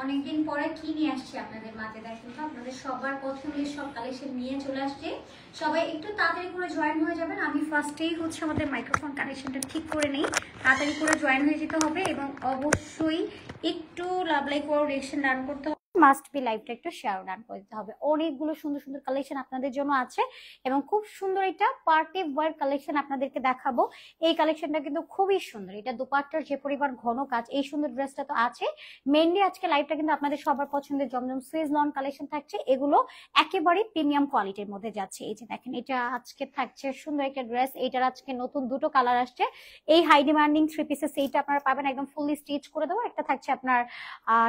অনেকদিন পরে কি নিয়ে আসছি আপনাদের মাঝে দেখেন তো, আপনাদের সবার পছন্দের সব কালেকশন নিয়ে চলে আসছে। সবাই একটু তাড়াতাড়ি করে জয়েন হয়ে যাবেন। আমি ফার্স্টেই হচ্ছে আমাদের মাইক্রোফোন কানেকশনটা ঠিক করে নেই, তাড়াতাড়ি করে জয়েন হয়ে যেতে হবে এবং অবশ্যই একটু লাভ লাইক ও রিঅ্যাকশন রান করতে হবে। মাস্ট বি লাইভটা একটু শেয়ার ডান করে দিতে হবে। অনেকগুলো সুন্দর সুন্দর কালেকশন আপনাদের জন্য আছে এবং খুব সুন্দর একটা পার্টি ওয়্যার কালেকশন আপনাদেরকে দেখাবো। এই কালেকশনটা কিন্তু খুবই সুন্দর, এটা দোপাট্টার যে পরিমাণ ঘন কাজ, এই সুন্দর ড্রেসটা তো আছে। মেইনলি আজকে লাইভটা কিন্তু আপনাদের সবার পছন্দের জমজম সুইজ লন কালেকশন থাকছে, এগুলো একেবারে প্রিমিয়াম কোয়ালিটির মধ্যে যাচ্ছে। এই যে দেখেন, এটা আজকে থাকছে সুন্দর একটা ড্রেস, এইটার আজকে নতুন দুটো কালার আসছে। এই হাই ডিমান্ডিং থ্রি পিসেস এইটা আপনারা পাবেন একদম ফুললি স্টিচ করে দেবো। একটা থাকছে আপনার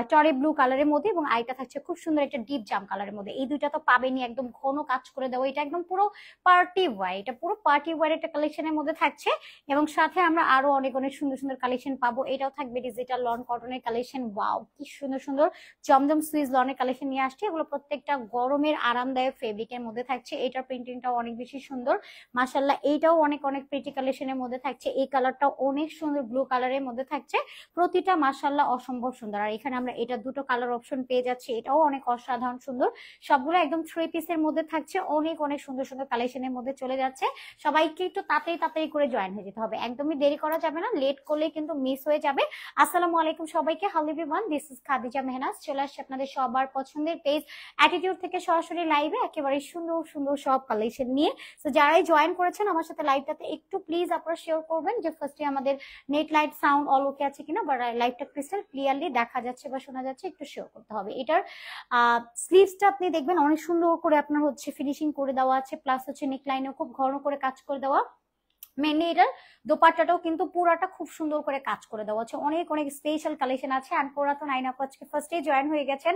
টরে ব্লু কালারের মধ্যে এবং আইটা থাকছে খুব সুন্দর একটা ডিপ জাম কালারের মধ্যে। এই দুইটা তো পাবেনই, একদম ঘন কাজ করে দেবো। এটা একদম পুরো পার্টি ওয়্যার, এটা পুরো পার্টি ওয়্যার একটা কালেকশনের মধ্যে থাকছে এবং সাথে আমরা আরো অনেক অনেক সুন্দর সুন্দর কালেকশন পাবো। এটাও থাকবে ডিজিটাল লন কটনের কালেকশন। ওয়াও, কি সুন্দর সুন্দর জমজম সুইজ লনের কালেকশন নিয়ে আসছে। এগুলো প্রত্যেকটা গরমের আরামদায়ক ফেব্রিকের মধ্যে থাকছে। এটার প্রিন্টিংটাও অনেক বেশি সুন্দর মাশাআল্লাহ। এইটাও অনেক অনেক প্রিটি কালেকশনের মধ্যে থাকছে। এই কালারটাও অনেক সুন্দর, ব্লু কালারের মধ্যে থাকছে। প্রতিটা মাশাআল্লাহ অসম্ভব সুন্দর। আর এখানে আমরা এটা দুটো কালার অপশন পেয়ে যাচ্ছি, এটাও অনেক অসাধারণ সুন্দর। সবগুলো একদম থ্রি পিসের মধ্যে থাকছে, অনেক অনেক সুন্দর সুন্দর কালেকশনের মধ্যে চলে যাচ্ছে। সবাইকে একটু তাড়াতাড়ি তাড়াতাড়ি করে জয়েন হয়ে যেতে হবে, একদমই দেরি করা যাবে না, লেট করলে কিন্তু মিস হয়ে যাবে। আসসালামু আলাইকুম সবাইকে, hello everyone, this is Khadija Mehnaz. চলে আসছে আপনাদের সবার পছন্দের পেজ অ্যাটিটিউড থেকে সরাসরি লাইভে একেবারে সুন্দর সুন্দর সব কালেকশন নিয়ে। তো যারাই জয়েন করেছেন আমার সাথে লাইভটাতে একটু প্লিজ আপনারা শেয়ার করবেন যে ফার্স্টে আমাদের নেট লাইট সাউন্ড অল ওকে আছে কিনা বা লাইভটা ক্রিস্টাল ক্লিয়ারলি দেখা যাচ্ছে বা শোনা যাচ্ছে, একটু শেয়ার করতে হবে। এটার স্লিভসটা আপনি দেখবেন অনেক সুন্দর করে আপনার হচ্ছে ফিনিশিং করে দেওয়া আছে, প্লাস হচ্ছে নেক লাইনেও খুব ঘন করে কাজ করে দেওয়া। মেনলি এটার দোপাট্টাটাও কিন্তু পুরাটা খুব সুন্দর করে কাজ করে দেওয়া আছে। অনেক অনেক স্পেশাল কালেকশন আছে। আর পুরাতন আইন আপু আজকে ফার্স্টে জয়েন হয়ে গেছেন।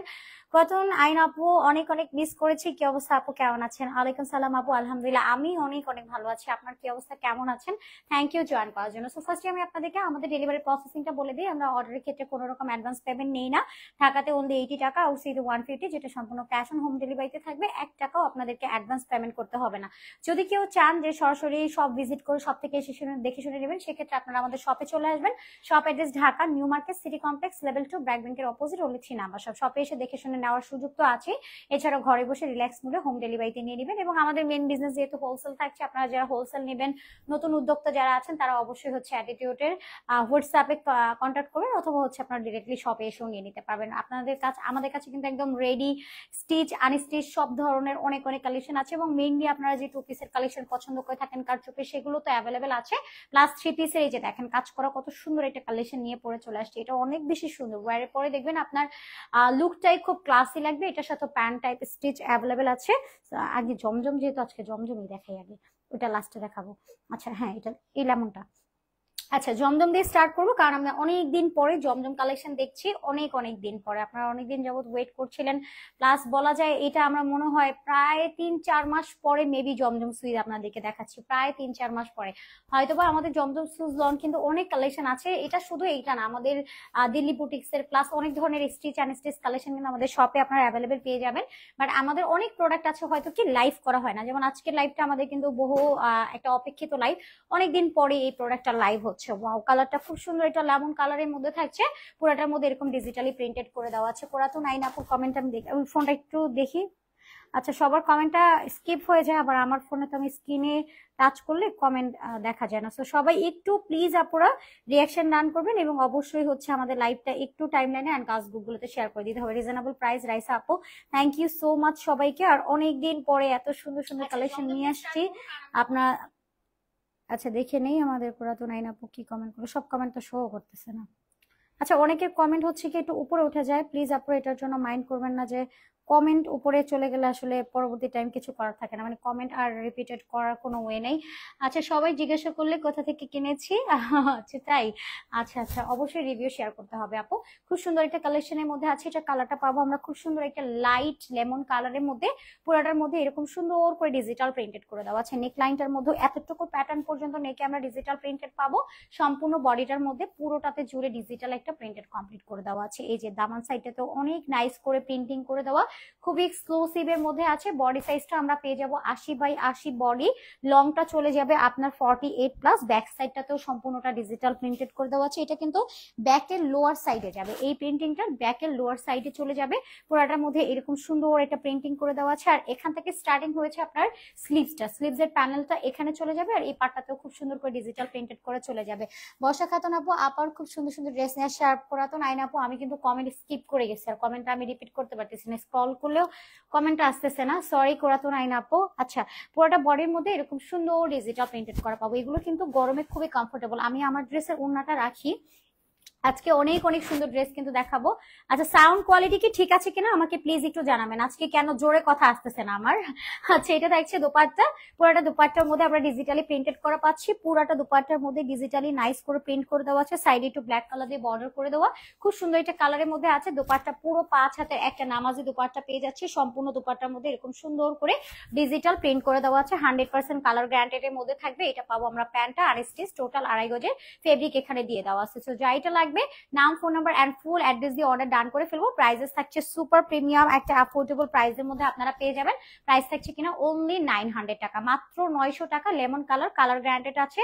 পুরাতন আইন আপু অনেক অনেক মিস করেছি। কি অবস্থা আপু, কেমন আছেন? ওয়ালাইকুম সালাম আপু, আলহামদুলিল্লাহ আমি অনেক অনেক ভালো আছি। আপনার কি অবস্থা, কেমন আছেন? থ্যাংক ইউ জয়েন করার জন্য। সো ফার্স্টে আমি আপনাদেরকে আমাদের ডেলিভারি প্রসেসিংটা বলে দিই। আমরা অর্ডারের ক্ষেত্রে কোনো রকম অ্যাডভান্স পেমেন্ট নেই না। ঢাকাতে অনলি 80 টাকা, আউটসাইডে 150, যেটা সম্পূর্ণ ক্যাশ অন হোম ডেলিভারিতে থাকবে। 1 টাকাও আপনাদেরকে অ্যাডভান্স পেমেন্ট করতে হবে না। যদি কেউ চান যে সরাসরি সব ভিজিট করে সব থেকে এসে দেখে শুনে নেবেন, সেক্ষেত্রে আপনারা আমাদের শপে চলে আসবেন। Shop address Dhaka new market city complex level 2 BRAC ব্যাংকের অপোজিট, অনলি 3 নাম্বার শপ। শপে এসে দেখে শুনে নেওয়ার সুযোগ তো আছে, এছাড়াও ঘরে বসে রিল্যাক্স মুডে হোম ডেলিভারিতে নিয়ে নেবেন। এবং আমাদের মেন বিজনেস যেহেতু হোলসেল থাকছে, আপনারা যারা হোলসেল নেবেন, নতুন উদ্যোক্তা যারা আছেন, তারা অবশ্যই হচ্ছে অ্যাটিটিউডের হোয়াটসঅ্যাপে কন্ট্যাক্ট করবেন অথবা হচ্ছে আপনারা ডিরেক্টলি শপে এসেও নিয়ে নিতে পারবেন। আপনাদের কাছে আমাদের কাছে কিন্তু একদম রেডি স্টিচ আনস্টিচ সব ধরনের অনেক অনেক কালেকশন আছে এবং মেইনলি আপনারা যে টু পিসের কালেকশন পছন্দ করে থাকেন কারচুপি, সেগুলো তো অ্যাভেলেবেল আছে। প্লাস থ্রি পিসের এই যে দেখেন কাজ করা কত সুন্দর একটা কালেকশন নিয়ে পরে চলে আসছে। এটা অনেক বেশি সুন্দর, ওয়ারের পরে দেখবেন আপনার লুকটাই খুব ক্লাসি লাগবে। এটার সাথে প্যান্ট টাইপ স্টিচ অ্যাভেলেবেল আছে। আগে জমজম, যেহেতু আজকে জমজমই দেখাই, আগে ওটা লাস্টে দেখাবো। আচ্ছা হ্যাঁ, এটা এই লেমনটা। আচ্ছা, জমজম দিয়ে স্টার্ট করবো, কারণ আমরা অনেক দিন পরে জমজম কালেকশন দেখছি, অনেক অনেক দিন পরে। আপনারা অনেক দিন যাবত ওয়েট করছিলেন, প্লাস বলা যায় এটা আমরা মনে হয় প্রায় 3-4 মাস পরে মেবি জমজম সুইজ আপনাদেরকে দেখাচ্ছি, প্রায় 3-4 মাস পরে। হয়তোবা আমাদের জমজম সুইজ লন কিন্তু অনেক কালেকশন আছে, এটা শুধু এইটা না, আমাদের দিল্লি বুটিক্স এর প্লাস অনেক ধরনের স্টিচ অ্যান্ড স্টিচ কালেকশন কিন্তু আমাদের শপে আপনারা অ্যাভেলেবেল পেয়ে যাবেন। বাট আমাদের অনেক প্রোডাক্ট আছে হয়তো কি লাইভ করা হয় না, যেমন আজকের লাইভটা আমাদের কিন্তু বহু একটা অপেক্ষিত লাইভ, অনেকদিন পরে এই প্রোডাক্টটা লাইভ হচ্ছে। ওয়াও, কালারটা খুব সুন্দর, এটা লেমন কালারের মধ্যে থাকছে, পুরাটার মধ্যে এরকম ডিজিটালি প্রিন্টেড করে দেওয়া আছে। পুরাতন আইন আপুর কমেন্ট আমি দেখি, ওই ফোনটা একটু দেখি। আচ্ছা, সবার কমেন্টটা স্কিপ হয়ে যায়, আবার আমার ফোনে তো আমি স্ক্রিনে টাচ করলে কমেন্ট দেখা যায় না। তো সবাই একটু প্লিজ আপুরা রিয়াকশন ডান করবেন এবং অবশ্যই হচ্ছে আমাদের লাইভটা একটু টাইমলাইনে এন্ড কাজগুলোতে শেয়ার করে দিতে হবে। রিজনেবল প্রাইস রাইসা আপু, থ্যাংক ইউ সো মাচ সবাইকে। আর অনেকদিন পরে এত সুন্দর সুন্দর কালেকশন নিয়ে আসছি আপনার। আচ্ছা দেখে নেই আমাদের পুরাতন আইন আপু কি কমেন্ট করলো, সব কমেন্ট তো শো করতেছে না। আচ্ছা, অনেকের কমেন্ট হচ্ছে কি একটু উপরে উঠে যায়, প্লিজ আপনারা এটার জন্য মাইন্ড করবেন না যে কমেন্ট উপরে চলে গেলে আসলে পরবর্তী টাইম কিছু করার থাকে না, মানে কমেন্ট আর রিপিটেড করার কোনো ওয়ে নেই। আচ্ছা, সবাই জিজ্ঞাসা করলে কোথা থেকে কিনেছি, আচ্ছা তাই, আচ্ছা আচ্ছা, অবশ্যই রিভিউ শেয়ার করতে হবে আপু। খুব সুন্দর একটা কালেকশনের মধ্যে আছে, এটা কালারটা পাবো আমরা খুব সুন্দর একটা লাইট লেমন কালারের মধ্যে, পুরাটার মধ্যে এরকম সুন্দর করে ডিজিটাল প্রিন্টেড করে দেওয়া আছে। নেক লাইনটার মধ্যে এতটুকু প্যাটার্ন পর্যন্ত নেকে আমরা ডিজিটাল প্রিন্টেড পাবো, সম্পূর্ণ বডিটার মধ্যে পুরোটাতে জুড়ে ডিজিটাল একটা প্রিন্টেড কমপ্লিট করে দেওয়া আছে। এই যে দামান সাইডটাতে অনেক নাইস করে প্রিন্টিং করে দেওয়া, খুবই এক্সক্লুসিভ এর মধ্যে আছে। বডি সাইজটা আমরা পেয়ে যাবো 80x80 বডি, লংটা চলে যাবে আপনার 48+। ব্যাক সাইডটাতেও সম্পূর্ণটা ডিজিটাল প্রিন্টেড করে দেওয়া আছে। এটা কিন্তু ব্যাকের লোয়ার সাইডে যাবে, এই প্রিন্টিংটা ব্যাকের লোয়ার সাইডে চলে যাবে। পুরাটার মধ্যে এরকম সুন্দর একটা প্রিন্টিং করে দেওয়া আছে। আর এখান থেকে স্টার্টিং হয়েছে আপনার স্লিভসটা, স্লিভসের প্যানেলটা এখানে চলে যাবে। আর এই পার্টটাতেও খুব সুন্দর করে ডিজিটাল প্রিন্টেড করে চলে যাবে। বর্ষা খাতুন আপু আপার খুব সুন্দর সুন্দর ড্রেস নিয়ে শার্প করা তো নাইন আপু, আমি কিন্তু কমেন্ট স্কিপ করে গেছি, আর কমেন্টটা আমি রিপিট করতে পারতেছি না, স্ক্রল করলেও কমেন্টটা আসতেছে না, সরি করা তো নাইন আপু। আচ্ছা, পুরোটা বডির মধ্যে এরকম সুন্দর ডিজিটাল প্রিন্টেড করা পাবো। এগুলো কিন্তু গরমে খুবই কমফোর্টেবল। আমি আমার ড্রেসের ওড়নাটা রাখি, আজকে অনেক অনেক সুন্দর ড্রেস কিন্তু দেখাবো। আচ্ছা, সাউন্ড কোয়ালিটি কি ঠিক আছে কিনা আমাকে প্লিজ একটু জানাবেন, আজকে কেন জোরে কথা আসতেছে না আমার। আচ্ছা, এটা দেখছে দোপাট্টা, পুরোটা দোপাট্টার মধ্যে আমরা ডিজিটালি প্রিন্টেড করা পাচ্ছি। পুরোটা দোপাট্টার মধ্যে ডিজিটালি নাইস করে প্রিন্ট করে দেওয়া আছে, সাইডে একটু ব্ল্যাক কালার দিয়ে বর্ডার করে দেওয়া, খুব সুন্দর একটা কালারের মধ্যে আছে। দোপাট্টা পুরো 5 হাতের একটা নামাজি দোপাট্টা পেয়ে যাচ্ছি। সম্পূর্ণ দোপাট্টার মধ্যে এরকম সুন্দর করে ডিজিটাল প্রিন্ট করে দেওয়া আছে, 100% কালার গ্যারান্টেড এর মধ্যে থাকবে। এটা পাবো আমরা প্যান্টটা আর স্টিচ টোটাল 2.5 গজের ফেব্রিক এখানে দিয়ে দেওয়া আছে। সো যা এটা লাগবে নাম, phone number and full address দিয়ে অর্ডার ডান করে ফেলবো। প্রাইসেস থাকছে সুপার প্রিমিয়াম একটা অ্যাফোর্ডেবল প্রাইসের মধ্যে আপনারা পেয়ে যাবেন। প্রাইস থাকছে কিনা অনলি 900 টাকা, মাত্র 900 টাকা। লেমন কালার, কালার গ্যারান্টেড আছে,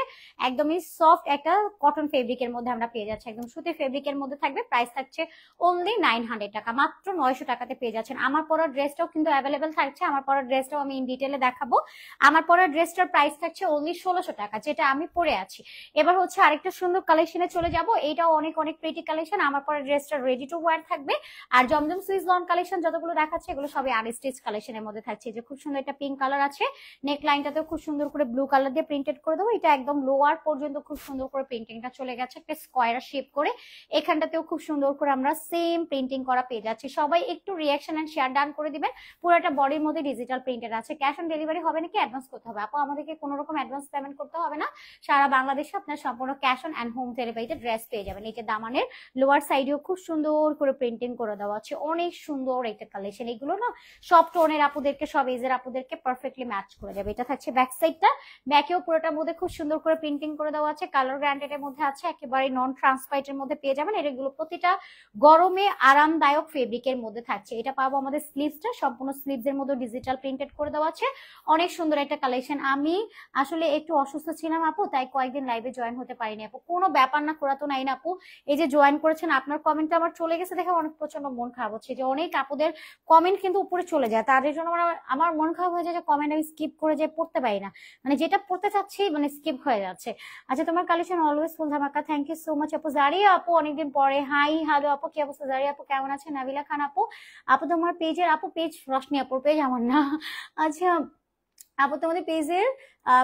একদমই সফট একটা কটন ফেব্রিকের মধ্যে আমরা পেয়ে যাচ্ছি, একদম সুতি ফেব্রিকের মধ্যে থাকবে। প্রাইস থাকছে অনলি 900 টাকা, মাত্র 900 টাকাতে পেয়ে যাচ্ছেন। আমার পরা ড্রেসটাও কিন্তু অ্যাভেলেবেল থাকছে, আমার পরা ড্রেসটাও আমি ইন ডিটেলে দেখাবো। আমার পরা ড্রেসটার প্রাইস থাকছে অনলি 1600 টাকা, যেটা আমি পরে আছি। এবার হচ্ছে আরেকটা সুন্দর কালেকশনে চলে যাব, এইটাও অনেক অনেক প্রিটি কালেকশন। আমার পরে ড্রেসটা রেডি টু ওয়্যার থাকবে। আর জমজম সুইস লন কালেকশন যতগুলো দেখাচ্ছে এগুলো সবই আনস্টিচ কালেকশনের মধ্যে থাকছে। যে খুব সুন্দর একটা পিঙ্ক কালার আছে, নেক লাইনটাতেও খুব সুন্দর করে ব্লু কালার দিয়ে প্রিন্টেড করে দেবো। এটা একদম লোয়ার পর্যন্ত খুব সুন্দর করে প্রিন্টিংটা চলে গেছে একটা স্কোয়ার শেপ করে। এখানটাতেও খুব সুন্দর করে আমরা সেম প্রিন্টিং করা পেয়ে যাচ্ছি। সবাই একটু রিয়াকশন এন্ড শেয়ার ডান করে দিবেন। পুরোটা বডির মধ্যে ডিজিটাল প্রিন্টেড আছে। ক্যাশ অন ডেলিভারি হবে নাকি অ্যাডভান্স করতে হবে আপু? আমাদেরকে কোনো রকম অ্যাডভান্স পেমেন্ট করতে হবে না, সারা বাংলাদেশে আপনার সম্পূর্ণ ক্যাশ অন এন্ড হোম ডেলিভারিতে ড্রেস পেয়ে যাবেন। এই যে দামানের লোয়ার সাইডেও খুব সুন্দর করে প্রিন্টিং করে দেওয়া আছে, অনেক সুন্দর একটা কালেকশন। এগুলো না সব টোনের আপুদেরকে, সব এজের আপুদেরকে পারফেক্টলি ম্যাচ করে যাবে। এটা থাকছে ব্যাক সাইডটা, ব্যাকেও পুরোটার মধ্যে খুব সুন্দর করে প্রিন্টিং করে দেওয়া আছে, কালার গ্যারান্টেড এর মধ্যে আছে, একেবারে নন ট্রান্সপারেন্ট এর মধ্যে পেয়ে যাবেন। এগুলো প্রতিটা গরমে আরামদায়ক ফেব্রিকের মধ্যে থাকছে। এটা পাবো আমাদের স্লিভসটা, সম্পূর্ণ স্লিভস এর মধ্যে ডিজিটাল প্রিন্টেড করে দেওয়া আছে, অনেক সুন্দর একটা কালেকশন। আমি আসলে একটু অসুস্থ ছিলাম আপু, তাই কয়েকদিন লাইভে জয়েন হতে পারিনি আপু। কোনো ব্যাপার না, করা তো নাই না আপু। এই যে জয়েন করেছেন, আপনার কমেন্টটা আমার চলে গেছে দেখে অনেক প্রচন্ড মন খারাপ হচ্ছে, যে অনেক আপুদের কমেন্ট কিন্তু উপরে চলে যায়, তাদের জন্য আমার মন খারাপ হয়ে যায় যে কমেন্ট আমি স্কিপ করে যে পড়তে পারি না, মানে যেটা পড়তে চাচ্ছি মানে স্কিপ হয়ে যাচ্ছে। আচ্ছা, তোমার কালেকশন অলওয়েজ ফুল ধামাকা, থ্যাংক ইউ সো মাচ আপু। জারিয়া আপু অনেকদিন পরে, হাই হ্যালো আপু, কি অবস্থা জারিয়া আপু, কেমন আছে? নাবিলা খান আপু, আপু তোমার পেজের, আপু পেজ রশনি আপুর পেজ, আমার না। আচ্ছা আপু, তোমাদের পেজের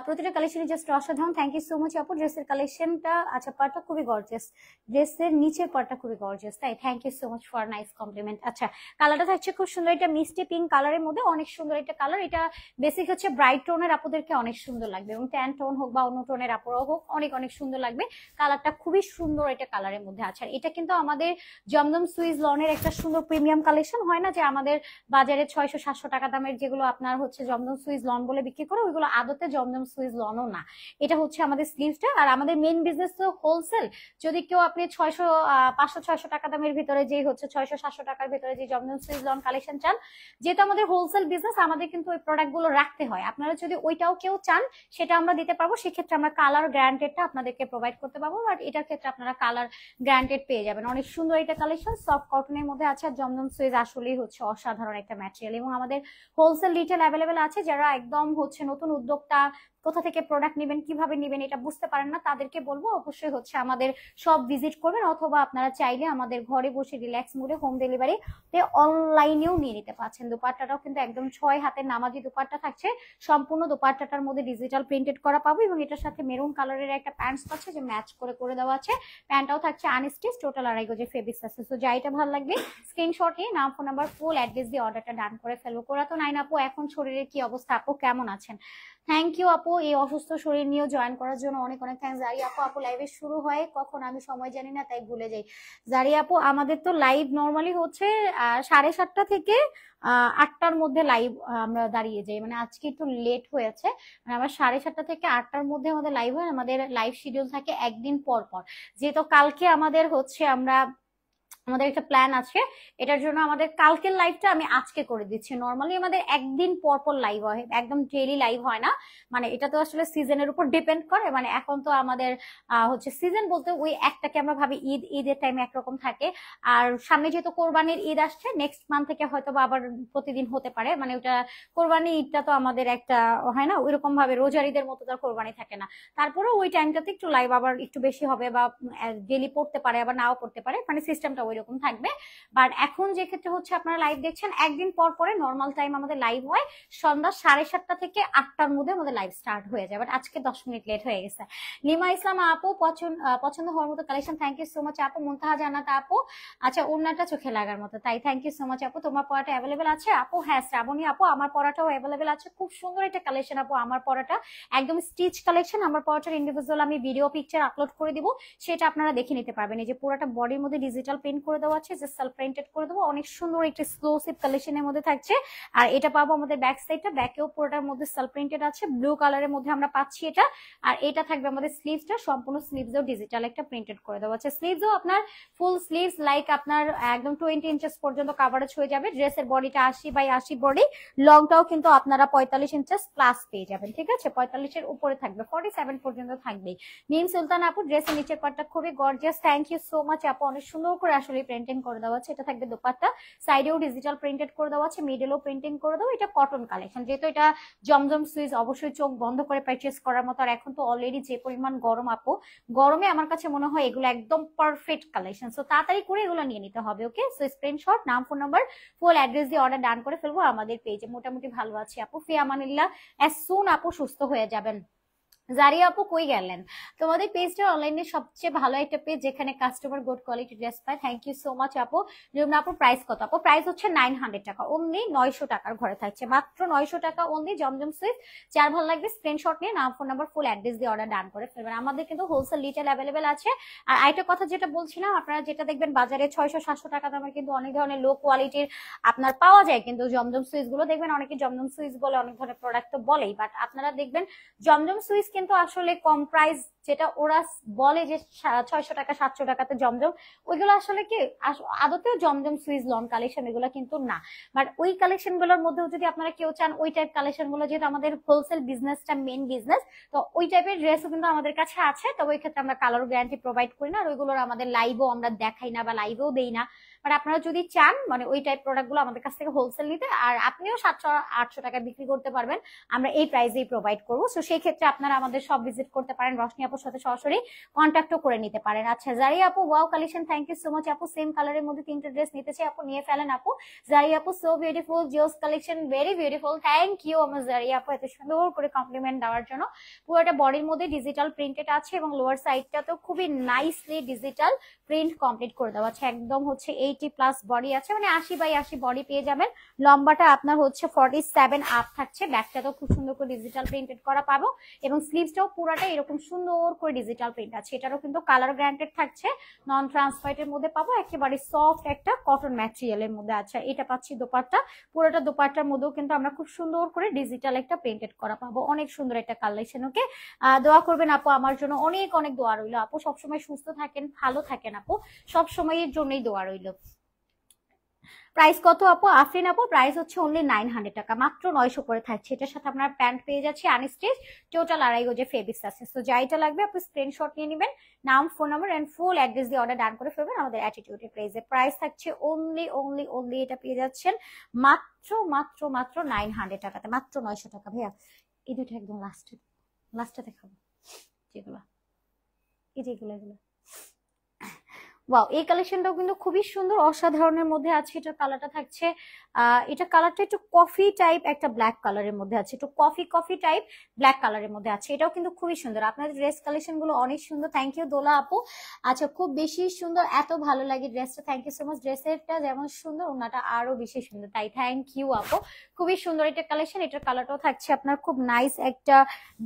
প্রতিটা কালেকশন জাস্ট অসাধারণ, থ্যাংক ইউ সো মাচ আপু। ড্রেসের কালেকশনটা, আচ্ছা পার্টটা খুবই গর্জিয়াস, ড্রেসের নিচের পার্টটা খুবই গর্জিয়াস, তাই thank you so much for nice compliment. আচ্ছা, কালারটা থাকছে খুব সুন্দর, এটা মিষ্টি পিঙ্ক কালারের মধ্যে, অনেক সুন্দর একটা কালার। এটা বেসিক হচ্ছে ব্রাইট টোনের আপুদেরকে অনেক সুন্দর লাগবে, এবং ট্যান টোন হোক বা অন্য টোনের আপুরাও হোক অনেক অনেক সুন্দর লাগবে। কালারটা খুবই সুন্দর একটা কালারের মধ্যে আছে। আর এটা কিন্তু আমাদের জমজম সুইস লনের একটা সুন্দর প্রিমিয়াম কালেকশন। হয় না যে আমাদের বাজারে 600-700 টাকা দামের যেগুলো আপনার হচ্ছে জমজম সুইস লন বলে বিক্রি করে, ওইগুলো আদতে জমজম সুইস লনও না। এটা হচ্ছে আমাদের স্লিভসটা। আর আমাদের মেইন বিজনেস তো হোলসেল। যদি কেউ আপনি 500-600 টাকা দামের ভিতরে, যে হচ্ছে 600-700 টাকার ভিতরে যে জমজম সুইস লন কালেকশন চান, যেহেতু আমাদের হোলসেল বিজনেস, আমাদের কিন্তু ওই প্রোডাক্ট গুলো রাখতে হয়। আপনারা যদি ওইটাও কেউ চান, সেটা আমরা দিতে পারবো। সেক্ষেত্রে আমরা কালার গ্যারান্টেডটা আপনাদেরকে প্রোভাইড করতে পারবো, বাট এটার ক্ষেত্রে আপনারা কালার গ্যারান্টেড পেয়ে যাবেন। অনেক সুন্দর এটা কালেকশন, সফট কটনের মধ্যে আছে। আর জমজম সুইস আসলেই হচ্ছে অসাধারণ একটা ম্যাটেরিয়াল, এবং আমাদের হোলসেল রিটেল অ্যাভেলেবেল আছে। যারা একদম হচ্ছে নতুন উদ্যোক্তা, কোথা থেকে প্রোডাক্ট নেবেন, কিভাবে নেবেন এটা বুঝতে পারেন না, তাদেরকে বলবো অবশ্যই হচ্ছে আমাদের সব ভিজিট করবেন, অথবা আপনারা চাইলে আমাদের ঘরে বসে রিল্যাক্স মোডে হোম ডেলিভারি তে অনলাইনেও নিয়ে নিতে পারছেন। দোপাট্টাটাও কিন্তু একদম 6 হাতের নামাজি দোপাট্টা থাকছে, সম্পূর্ণ দোপাট্টাটার মধ্যে ডিজিটাল প্রিন্টেড করা পাবো, এবং এটার সাথে মেরুন কালারের একটা প্যান্টস পাচ্ছে যে ম্যাচ করে করে দেওয়া আছে। প্যান্টটাও থাকছে আনস্টিচ, টোটাল 2.5 গজের ফেব্রিক আছে। সো যাইটা ভালো লাগবে স্ক্রিনশট নিয়ে নাম, ফোন নাম্বার, ফুল অ্যাড্রেস দিয়ে অর্ডারটা ডান করে ফেলবো। করা তো নাইন আপু, এখন শরীরের কি অবস্থা আপু, কেমন আছেন? থ্যাংক ইউ আপু, এই অসুস্থ শরীর নিয়েও জয়েন করার জন্য অনেক অনেক থ্যাংকস। জারি আপু, আপু লাইভে শুরু হয় কখন আমি সময় জানি না, তাই ভুলে যাই। জারি আপু, আমাদের তো লাইভ নর্মালি হচ্ছে 7:30 থেকে 8টার মধ্যে লাইভ আমরা দাঁড়িয়ে যাই, মানে আজকে একটু লেট হয়েছে, মানে আমরা 7:30 থেকে 8টার মধ্যে আমাদের লাইভ হয়। আমাদের লাইভ শিডিউল থাকে একদিন পর পর, যেহেতু কালকে আমাদের হচ্ছে আমরা আমাদের একটা প্ল্যান আছে, এটার জন্য আমাদের কালকের লাইভটা আমি আজকে করে দিচ্ছি। নর্মালি আমাদের একদিন পর পর লাইভ হয়, একদম ডেইলি লাইভ হয় না, মানে এটা তো আসলে সিজনের উপর ডিপেন্ড করে। মানে এখন তো আমাদের হচ্ছে সিজন বলতে ওই একটাকে আমরা ভাবি ঈদ, ঈদের টাইমে একরকম থাকে। আর সামনে যেহেতু কোরবানির ঈদ আসছে, নেক্সট মান্থ থেকে হয়তো বা আবার প্রতিদিন হতে পারে। মানে ওটা কোরবানি ঈদটা তো আমাদের একটা হয় না ওইরকম ভাবে রোজার ঈদের মতো তার কোরবানি থাকে না, তারপরে ওই টাইমটাতে একটু লাইভ আবার একটু বেশি হবে, বা ডেইলি পড়তে পারে আবার নাও পড়তে পারে, মানে সিস্টেমটা ওইরকম থাকবে। বাট এখন যে ক্ষেত্রে হচ্ছে আপনারা লাইভ দেখছেন, একদিন পর পরে নর্মাল টাইম আমাদের লাইভ হয় সন্ধ্যা 7:30 থেকে 8টার মধ্যে আমাদের লাইভ স্টার্ট হয়ে যায়। বাট আজকে 10 মিনিট লেট হয়ে গেছে। লিমা ইসলাম আপু, পছন্দ হওয়ার মতো collection, thank you so much আপু। মুনতাহা জান্নাত আপু, আচ্ছা ওনাটা চোখে লাগার মতো, তাই থ্যাংক ইউ সো মাচ আপু। তোমার পড়াটা অ্যাভেলেবেল আছে আপু? হ্যাঁ শ্রাবণী আপু, আমার পড়াটাও অ্যাভেলেবেল আছে, খুব সুন্দর একটা কালেকশন আপু। আমার পড়াটা একদম স্টিচ কালেকশন, আমার পড়াটার ইন্ডিভিজুয়াল আমি ভিডিও পিকচার আপলোড করে দিব, সেটা আপনারা দেখে নিতে পারবেন। এই যে পুরোটা বডির মধ্যে ডিজিটাল প্রিন্ট করে দেওয়া আছে, যে সেলফ প্রিন্টেড করে দেবো, অনেক সুন্দর একটা এক্সক্লুসিভ কালেকশনের মধ্যে থাকছে। আর এটা পাবো আমাদের ব্যাক সাইডটা, ব্যাকেও পুরোটার মধ্যে সেলফ প্রিন্টেড আছে, ব্লু কালারের মধ্যে আমরা পাচ্ছি এটা। আর এটা থাকবে আমাদের স্লিভসটা, সম্পূর্ণ স্লিভসেও ডিজিটাল একটা প্রিন্টেড করে দেওয়া আছে। স্লিভসও আপনার ফুল স্লিভস, লাইক আপনার একদম 20 ইঞ্চেস পর্যন্ত কাভারেজ হয়ে যাবে। ড্রেসের বডিটা 80x80 বডি, লংটাও কিন্তু আপনারা 45 ইঞ্চেস প্লাস পেয়ে যাবেন, ঠিক আছে? 45-এর উপরে থাকবে, 47 পর্যন্ত থাকবে। মিম সুলতান আপু, ড্রেসের নিচের পার্টটা খুবই gorgeous, thank you so much আপু, অনেক সুন্দর করে আসলে প্রিন্টিং করে দেওয়া আছে। এটা থাকবে দোপাট্টা, সাইডেও ডিজিটাল প্রিন্টেড করে দেওয়া আছে, মিডলেও প্রিন্টিং করে দেওয়া। এটা কটন কালেকশন, যেহেতু এটা জমজম সুইচ, অবশ্যই চোখ বন্ধ করে পারচেস করার মতো। আর এখন তো অলরেডি যে পরিমাণ গরম আপু, গরমে আমার কাছে মনে হয় এগুলো একদম পারফেক্ট কালেকশন। সো তাড়াতাড়ি করে এগুলো নিয়ে নিতে হবে, ওকে? সো স্ক্রিনশট, নাম, ফোন নাম্বার, ফুল অ্যাড্রেস দিয়ে অর্ডার ডান করে ফেলবো আমাদের পেজে। মোটামুটি ভালো আছি আপু, ফি আমানিল্লাহ, অ্যাজ সুন আপু সুস্থ হয়ে যাবেন। জারিয়া আপু কই গেলেন? তোমাদের পেজটা অনলাইনে সবচেয়ে ভালো একটা পেজ, যেখানে কাস্টমার গুড কোয়ালিটি ড্রেস পায়। থ্যাংক ইউ সো মাচ আপু। রুমনা আপু, প্রাইস কত আপু? প্রাইস হচ্ছে 900 টাকা অনলি, 900 টাকার ঘরে থাকছে, মাত্র 900 টাকা অনলি। জমজম সুইচ, যার ভালো লাগবে স্ক্রিনশট নিয়ে নাম, ফোন নাম্বার, ফুল অ্যাড্রেস দিয়ে অর্ডার ডান করে ফেলবেন। আমাদের কিন্তু হোলসেল রিটেল অ্যাভেলেবেল আছে। আর আরেকটা কথা যেটা বলছিলাম, আপনারা যেটা দেখবেন বাজারে 600-700 টাকা দামের কিন্তু অনেক ধরনের লো কোয়ালিটির আপনার পাওয়া যায়, কিন্তু জমজম সুইচ গুলো দেখবেন অনেকে জমজম সুইচ বলে, অনেক ধরনের প্রোডাক্ট তো বলেই, বাট আপনারা দেখবেন জমজম সুইচ কিন্তু আসলে কম প্রাইস, যেটা ওরা বলে যে 600 টাকা 700 টাকাতে জমজম, ওইগুলো আসলে কি আদতেও জমজম সুইচ লন কালেকশন এগুলো কিন্তু না। বাট ওই কালেকশন গুলোর মধ্যেও যদি আপনারা কেউ চান ওই টাইপ কালেকশন গুলো, যেহেতু আমাদের হোলসেল বিজনেসটা মেইন বিজনেস, তো ওই টাইপের ড্রেসও কিন্তু আমাদের কাছে আছে। তবে ওই ক্ষেত্রে আমরা কালার গ্যারান্টি প্রোভাইড করি না, আর ওইগুলোর আমাদের লাইভও আমরা দেখাই না বা লাইভেও দেই না। বাট আপনারা যদি চান মানে ওই টাইপ প্রোডাক্ট গুলো আমাদের কাছ থেকে হোলসেল নিতে, আর আপনিও 700-800 টাকা বিক্রি করতে পারবেন, আমরা এই প্রাইসেই প্রোভাইড করবো। সো সেই ক্ষেত্রে আপনারা আমাদের সব ভিজিট করতে পারেন, রশনি আপুর সাথে সরাসরি কন্ট্যাক্টও করে নিতে পারেন। আচ্ছা জারি আপু, wow collection, thank you so much আপু। সেম কালারের মধ্যে 3টে ড্রেস নিতে চাই আপু, নিয়ে ফেলেন আপু। জারি আপু, সো বিউটিফুল, জিওস collection, very beautiful, thank you আমার জারি আপু এত সুন্দর করে কমপ্লিমেন্ট দেওয়ার জন্য। পুরোটা বডির মধ্যে ডিজিটাল প্রিন্টেড আছে, এবং লোয়ার সাইডটা তো খুবই নাইসলি ডিজিটাল প্রিন্ট কমপ্লিট করে দেওয়া আছে। একদম হচ্ছে 80+ বডি আছে, মানে 80x80 বডি পেয়ে যাবেন। লম্বাটা আপনার হচ্ছে 47 আপ থাকছে, ব্যাকটাতেও খুব সুন্দর করে ডিজিটাল প্রিন্টেড করা পাবো, এবং স্লিভসটাও পুরাটা এরকম সুন্দর করে ডিজিটাল প্রিন্ট আছে। এটারও কিন্তু কালার গ্যারান্টেড থাকছে, নন ট্রান্সপারেন্টের মধ্যে পাবো, একেবারে সফট একটা কটন ম্যাটেরিয়ালের মধ্যে আছে। এটা পাচ্ছি দোপাট্টা, পুরোটা দোপাট্টার মধ্যেও কিন্তু আমরা খুব সুন্দর করে ডিজিটাল একটা প্রিন্টেড করা পাবো, অনেক সুন্দর একটা কালেকশন। ওকে, দোয়া করবেন আপু আমার জন্য, অনেক অনেক দোয়া রইল আপু। সবসময় সুস্থ থাকেন, ভালো থাকেন আপু, সবসময়ের জন্যই দোয়া রইল। প্রাইস কত আপু? আফরিন আপু, প্রাইস হচ্ছে অনলি 900 টাকা, মাত্র 900 করে থাকছে। এটার সাথে আপনার প্যান্ট পেয়ে যাচ্ছে আনস্টিচ, টোটাল 2.5 গজে ফেব্রিক্স আছে। সো যাইটা লাগবে আপনি স্ক্রিনশট নিয়ে নেবেন, নাম, phone number and full address দিয়ে অর্ডার ডান করে ফেলবেন আমাদের অ্যাটিটিউডের পেজে। প্রাইস থাকছে অনলি অনলি অনলি, এটা পেয়ে যাচ্ছেন মাত্র মাত্র মাত্র 900 টাকাতে, মাত্র 900 টাকা। ভাইয়া এই দুটো একদম লাস্টে দেখাবো, যেগুলো এই যেগুলো এগুলো। ওয়াও, এই কালেকশনটাও কিন্তু খুবই সুন্দর, অসাধারণের মধ্যে আছে। এটার কালারটা থাকছে এটা কালারটা একটু কফি টাইপ, একটা ব্ল্যাক কালারের মধ্যে আছে, একটু কফি টাইপ ব্ল্যাক কালারের মধ্যে আছে। এটাও কিন্তু খুবই সুন্দর, আপনাদের ড্রেস কালেকশন গুলো অনেক সুন্দর। থ্যাংক ইউ দোলা আপু, আচ্ছা খুব বেশি সুন্দর, এত ভালো লাগে ড্রেসটা, থ্যাংক ইউ সো মাচ। ড্রেসেরটা যেমন সুন্দর, ওনাটা আরো বেশি সুন্দর, তাই থ্যাংক ইউ আপু। খুবই সুন্দর এটা কালেকশন। এটার কালারটাও থাকছে আপনার খুব নাইস একটা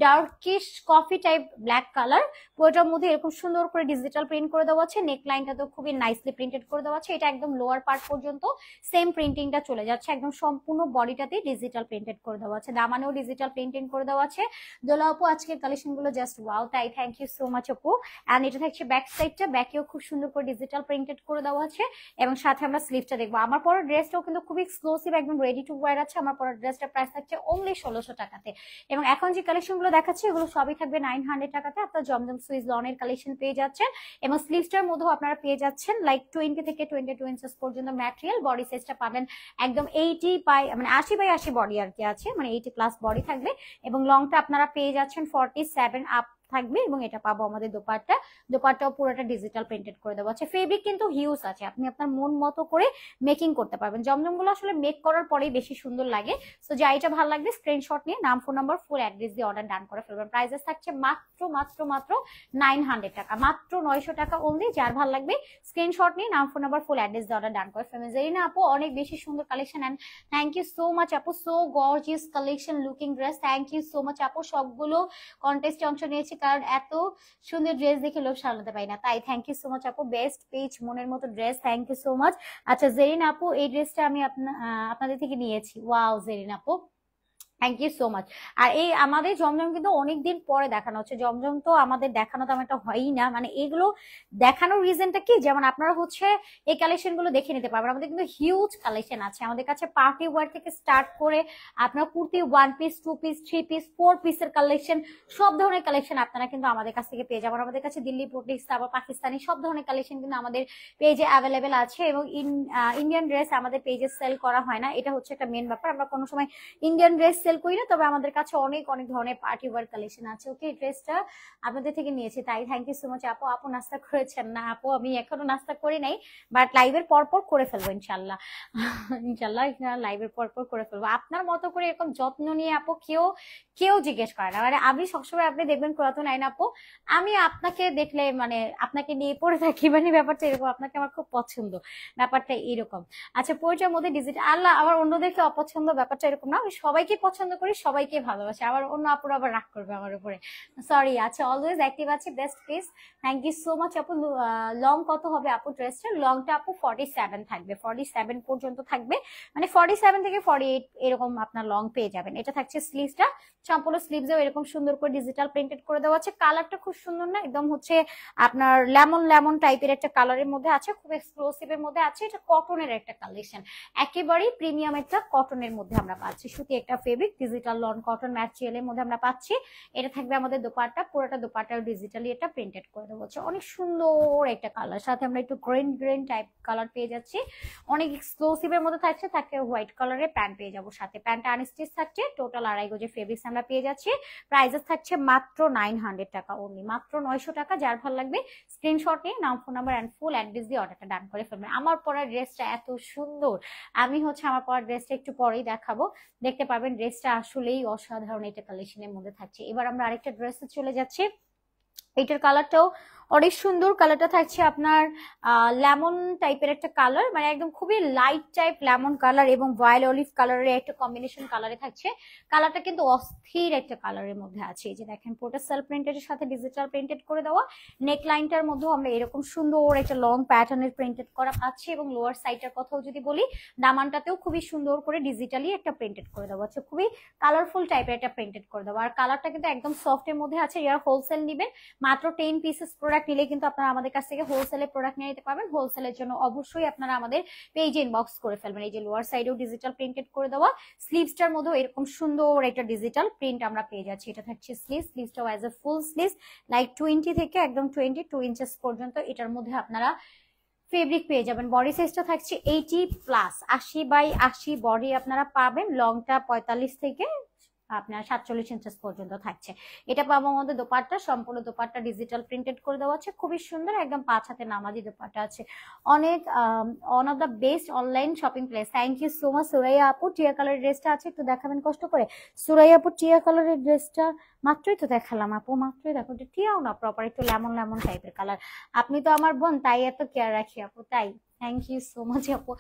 darkish coffee type black colour, পুরোটার মধ্যে এরকম সুন্দর করে ডিজিটাল প্রিন্ট করে দেওয়া আছে। নেক লাইনটা তো খুবই নাইসলি প্রিন্টেড করে দেওয়া আছে। এটা একদম লোয়ার পার্ট পর্যন্ত সেম প্রিন্টিংটা চলে যাচ্ছে, একদম সম্পূর্ণ বডিটাতে ডিজিটাল প্রিন্টেড করে দেওয়া আছে, দামানেও ডিজিটাল প্রিন্টিং করে দেওয়া আছে। দোলা আপু আজকের কালেকশন গুলো জাস্ট ওয়াও, তাই থ্যাংক ইউ সো মাচ আপু। এন্ড এটা থাকছে ব্যাক সাইডটা, ব্যাকেও খুব সুন্দর করে ডিজিটাল প্রিন্টেড করে দেওয়া আছে এবং সাথে আমরা স্লিভটা দেখবো। আমার পরা ড্রেসটাও কিন্তু খুব এক্সক্লুসিভ, একদম রেডি টু ওয়্যার আছে। আমার পরা ড্রেসটার প্রাইস থাকছে অনলি 1600 টাকাতে এবং এখন যে কালেকশন গুলো দেখাচ্ছি এগুলো সবই থাকবে 900 টাকাতে। আপনার জমজম সুইজ লনের কালেকশন পেয়ে যাচ্ছেন এবং স্লিভসটার মধ্যেও আপনারা পেয়ে যাচ্ছেন লাইক 20 থেকে 22 ইঞ্চেস পর্যন্ত ম্যাটেরিয়াল। বডি সাইজটা পাবেন একদম 80 বাই 80 বডি আর কি আছে, মানে 80 প্লাস বডি থাকবে এবং লংটা আপনারা পেয়ে যাচ্ছেন 47 আপ থাকবে এবং এটা পাবো আমাদের দোপাট্টাও পুরোটা ডিজিটাল প্রিন্টেড করে দেওয়া আছে। ফেব্রিক কিন্তু হিউজ আছে, আপনি আপনার মন মতো করে মেকিং করতে পারবেন। জমজমগুলো আসলে মেক করার পরেই বেশি সুন্দর লাগে। সো যা এটা ভালো লাগবে স্ক্রিনশট নিয়ে নাম, ফোন নাম্বার, ফুল অ্যাড্রেস দিয়ে অর্ডার ডান করে ফেলবেন। প্রাইসেস থাকছে মাত্র 900 টাকা, মাত্র 900 টাকা অনলি। যার ভালো লাগবে স্ক্রিনশট নিয়ে নাম, ফোন নাম্বার, ফুল অ্যাড্রেস দিয়ে অর্ডার ডান করে ফেলবেন। জেরিনা আপু অনেক বেশি সুন্দর collection and thank you so much আপু, so gorgeous collection looking dress, thank you so much আপু। সবগুলো কন্টেস্টে অংশ নিয়েছি কারণ এত সুন্দর ড্রেস দেখে লোভ সামলাতে পারি না, তাই থ্যাংক ইউ সো মাচ আপু। বেস্ট পেজ মনের মতো dress, thank you so much. আচ্ছা জেরিন আপু এই ড্রেসটা আমি আপনাদের থেকে নিয়েছি, ওয়াও জেরিন আপু থ্যাংক ইউ সো মাচ। আর এই আমাদের জমজম কিন্তু অনেকদিন পরে দেখানো হচ্ছে, জমজম তো আমাদের দেখানো তেমন একটা হয়ই না, মানে এগুলো দেখানোর রিজনটা কি, যেমন আপনারা হচ্ছে এই কালেকশন গুলো দেখে নিতে পারবেন। আমাদের কিন্তু হিউজ কালেকশন আছে আমাদের কাছে, পার্টি ওয়্যার থেকে স্টার্ট করে আপনার কুর্তি, 1 পিস, 2 পিস, 3 পিস, 4 পিসের কালেকশন, সব ধরনের কালেকশন আপনারা কিন্তু আমাদের কাছ থেকে পেয়ে যাবেন। আমাদের কাছে দিল্লি বুটিক্স, তারপর পাকিস্তানি সব ধরনের কালেকশন কিন্তু আমাদের পেজে অ্যাভেলেবেল আছে এবং ইন্ডিয়ান ড্রেস আমাদের পেজে সেল করা হয় না, এটা হচ্ছে একটা মেন ব্যাপার। আমরা কোনো সময় ইন্ডিয়ান ড্রেস সেল করি না, তবে আমাদের কাছে অনেক ধরনের পার্টি ওয়্যার কালেকশন আছে। ওকে ড্রেসটা আপনাদের থেকে নিয়েছি, তাই থ্যাংক ইউ সো মাচ আপু। আপু নাস্তা করেছেন না? আপু আমি এখনো নাস্তা করি নাই, বাট লাইভের পরপর করে ফেলবো ইনশাল্লাহ, ইনশাল্লাহ লাইভের পরপর করে ফেলবো। আপনার মতো করে এরকম যত্ন নিয়ে আপু কেউ জিজ্ঞেস করে না, মানে আমি সবসময় আপনি দেখবেন পুরাতন আইন আপু, আমি আপনাকে দেখলে মানে আপনাকে নিয়ে পড়ে থাকি, মানে ব্যাপারটা এরকম, আপনাকে আমার খুব পছন্দ, ব্যাপারটা এরকম। আচ্ছা পরিচয়ের মধ্যে ডিজিটাল, আল্লাহ আমার অন্যদেরকে অপছন্দ, ব্যাপারটা এরকম না, আমি সবাইকে পছন্দ করি, সবাইকে ভালোবাসি, আবার অন্য আপুরা আবার রাগ করবে আমার উপরে, সরি। আচ্ছা অলওয়েজ অ্যাক্টিভ আছে, best please, thank you so much আপু। লং কত হবে আপু ড্রেসটা? লংটা আপু 47 থাকবে, 47 পর্যন্ত থাকবে, মানে 47 থেকে 48 এরকম আপনার লং পেয়ে যাবেন। এটা থাকছে স্লিভসটা, সম্পূর্ণ স্লিভসেও এরকম সুন্দর করে ডিজিটাল প্রিন্টেড করে দেওয়া আছে। কালারটা খুব সুন্দর না, একদম হচ্ছে আপনার লেমন টাইপের একটা কালারের মধ্যে আছে, খুব এক্সক্লুসিভ এর মধ্যে আছে। এটা কটনের একটা কালেকশন, একেবারেই প্রিমিয়াম একটা কটনের মধ্যে আমরা পাচ্ছি, সুতি একটা ফেব্রিক, ডিজিটাল লন কটন ম্যাটেরিয়ালের মধ্যে আমরা পাচ্ছি। এটা থাকবে আমাদের দোপাট্টা, পুরোটা দোপাট্টা ডিজিটালি এটা প্রিন্টেড করে দেওয়া হচ্ছে, অনেক সুন্দর একটা কালার, সাথে আমরা একটু গ্রিন টাইপ কালার পেয়ে যাচ্ছি, অনেক এক্সক্লুসিভ এর মধ্যে থাকছে। তাকে হোয়াইট কালারের প্যান্ট পেয়ে যাবো, সাথে প্যান্টটা আনস্টিচ থাকছে, টোটাল 2.5 গজের ফেব্রিক্স আমরা পেয়ে যাচ্ছি। প্রাইসেস থাকছে মাত্র 900 টাকা অনলি, মাত্র 900 টাকা। যার ভালো লাগবে স্ক্রিনশট নিয়ে নাম, phone number and full address দিয়ে অর্ডারটা ডান করে ফেলবেন। আমার পরা ড্রেসটা এত সুন্দর, আমি হচ্ছে আমার পরা ড্রেসটা একটু পরেই দেখাবো, দেখতে পারবেন ড্রেসটা আসলেই অসাধারণ এটা কালেকশনের মধ্যে থাকছে। এবার আমরা আরেকটা ড্রেসে চলে যাচ্ছি, এটার কালারটাও অনেক সুন্দর, কালারটা থাকছে আপনার লেমন টাইপের একটা কালার, মানে একদম খুবই লাইট টাইপ লেমন কালার এবং ভয়েল অলিভ কালারের একটা কম্বিনেশন কালারে থাকছে। কালারটা কিন্তু অস্থির একটা কালারের মধ্যে আছে, এই যে দেখেন পুরোটা সেলফ প্রিন্টেড এর সাথে ডিজিটাল প্রিন্টেড করে দেওয়া। নেক লাইনটার মধ্যেও আমরা এরকম সুন্দর একটা লং প্যাটার্নের প্রিন্টেড করা পাচ্ছি এবং লোয়ার সাইডটার কথাও যদি বলি, দামানটাতেও খুবই সুন্দর করে ডিজিটালি একটা প্রিন্টেড করে দেওয়া আছে, খুবই কালারফুল টাইপের একটা প্রিন্টেড করে দেওয়া। আর কালারটা কিন্তু একদম সফটের মধ্যে আছে। ইয়ার হোলসেল নিবেন, মাত্র 10 পিসেস প্রোডাক্ট নিলে কিন্তু আপনারা আমাদের কাছ থেকে হোলসেলে প্রোডাক্ট নিয়ে নিতে পারবেন। হোলসেলের জন্য অবশ্যই আপনারা আমাদের পেজে ইনবক্স করে ফেলবেন। এই যে লোয়ার সাইডেও ডিজিটাল প্রিন্টেড করে দেওয়া, স্লিভসটার মধ্যেও এরকম সুন্দর একটা ডিজিটাল প্রিন্ট আমরা পেয়ে যাচ্ছি। এটা থাকছে স্লিভসটাও as a full sleeves, like 20 থেকে একদম 22 ইঞ্চেস পর্যন্ত এটার মধ্যে আপনারা ফেব্রিক পেয়ে যাবেন। বডি সাইজটা থাকছে 80 প্লাস, 80 বডি আপনারা পাবেন। লংটা 45 থেকে আপনার 47 ইঞ্চেস পর্যন্ত থাকছে। এটা পাবো আমাদের দোপাট্টা, সম্পূর্ণ দোপাট্টা ডিজিটাল প্রিন্টেড করে দেওয়া আছে, খুবই সুন্দর, একদম 5 হাতে নামাজি দোপাট্টা আছে। অনেক one of the best online shopping place. Thank you so much. Suraiya আপু টিয়া কালারের ড্রেসটা আছে, একটু দেখাবেন কষ্ট করে। সুরাইয়া আপু টিয়া কালারের ড্রেসটা মাত্রই তো দেখালাম আপু, মাত্রই দেখো, এটা টিয়াও না প্রপার, একটু লেমন টাইপের কালার। আপনি তো আমার বোন, তাই এত কেয়ার রাখি আপু, তাই থ্যাংক ইউ সো মাচ আপু।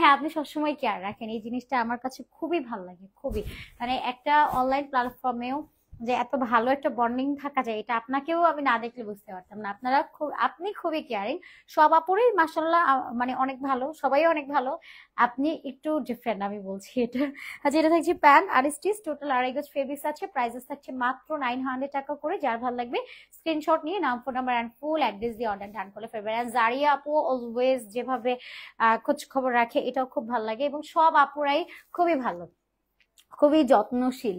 হ্যাঁ আপনি সবসময় কেয়ার রাখেন, এই জিনিসটা আমার কাছে খুবই ভালো লাগে, খুবই, মানে একটা অনলাইন প্ল্যাটফর্মেও যে এত ভালো একটা বন্ডিং থাকা যায়, এটা আপনাকেও আমি না দেখলে বুঝতে পারতাম না। আপনি খুবই কেয়ারিং। সব আপুরই মাশাআল্লাহ মানে অনেক ভালো, সবাই অনেক ভালো, আপনি একটু ডিফারেন্ট আমি বলছি এটা। আচ্ছা, এটা থাকছে প্যান্ট আর স্টিচ, টোটাল 2.5 গজ ফেব্রিক্স আছে, প্রাইসেস থাকছে মাত্র 900 টাকা করে। যার ভালো লাগবে স্ক্রিনশট নিয়ে নাম, phone number and full address দিয়ে অর্ডার ডান করলে ফেলবেন। আর জারিয়া আপু অলওয়েজ যেভাবে খোঁজ খবর রাখে, এটাও খুব ভালো লাগে, এবং সব আপুরাই খুবই ভালো, খুবই যত্নশীল।